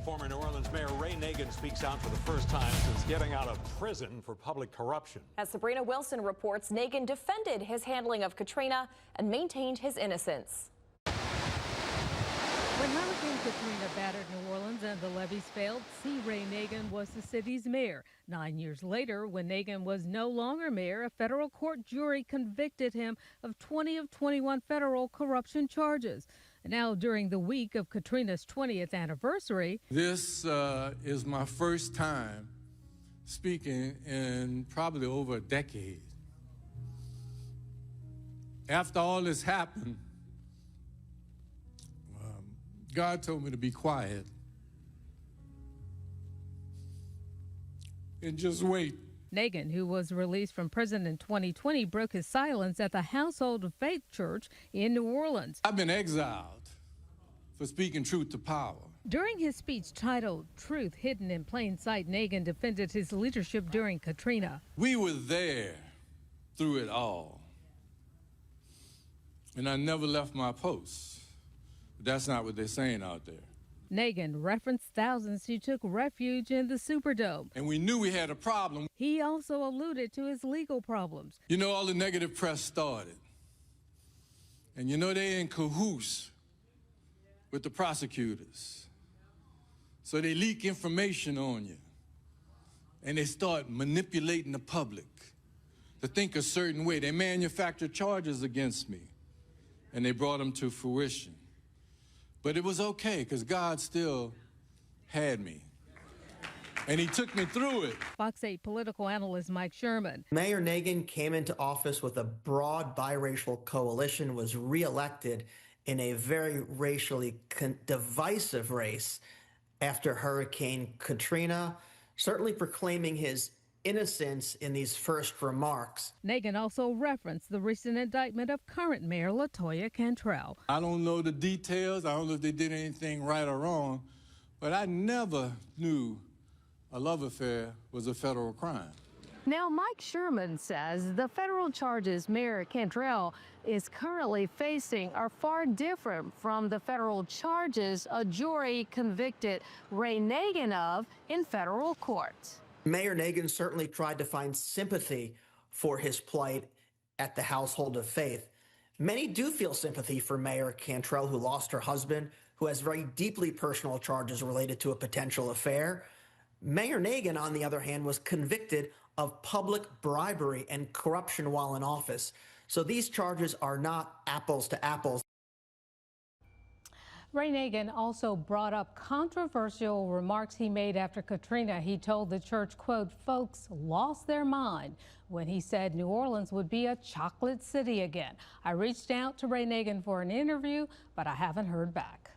Former New Orleans Mayor Ray Nagin speaks out for the first time since getting out of prison for public corruption. As Sabrina Wilson reports, Nagin defended his handling of Katrina and maintained his innocence. When Hurricane Katrina battered New Orleans and the levees failed, C. Ray Nagin was the city's mayor. 9 years later, when Nagin was no longer mayor, a federal court jury convicted him of 20 of 21 federal corruption charges. And now, during the week of Katrina's 20th anniversary, this is my first time speaking in probably over a decade. After all this happened, God told me to be quiet and just wait. Nagin, who was released from prison in 2020, broke his silence at the Household of Faith Church in New Orleans. I've been exiled for speaking truth to power. During his speech titled Truth Hidden in Plain Sight, Nagin defended his leadership during Katrina. We were there through it all, and I never left my post. That's not what they're saying out there. Nagin referenced thousands who took refuge in the Superdome. And we knew we had a problem. He also alluded to his legal problems. You know, all the negative press started. And you know they're in cahoots with the prosecutors. So they leak information on you. And they start manipulating the public to think a certain way. They manufactured charges against me. And they brought them to fruition. But it was okay, because God still had me. And he took me through it. Fox 8 political analyst Mike Sherman. Mayor Nagin came into office with a broad biracial coalition, was reelected in a very racially divisive race after Hurricane Katrina, certainly proclaiming his innocence in these first remarks. Nagin also referenced the recent indictment of current Mayor LaToya Cantrell. I don't know the details. I don't know if they did anything right or wrong, but I never knew a love affair was a federal crime. Now, Mike Sherman says the federal charges Mayor Cantrell is currently facing are far different from the federal charges a jury convicted Ray Nagin of in federal court. Mayor Nagin certainly tried to find sympathy for his plight at the Household of Faith. Many do feel sympathy for Mayor Cantrell, who lost her husband, who has very deeply personal charges related to a potential affair. Mayor Nagin, on the other hand, was convicted of public bribery and corruption while in office. So these charges are not apples to apples. Ray Nagin also brought up controversial remarks he made after Katrina. He told the church, quote, folks lost their mind when he said New Orleans would be a chocolate city again. I reached out to Ray Nagin for an interview, but I haven't heard back.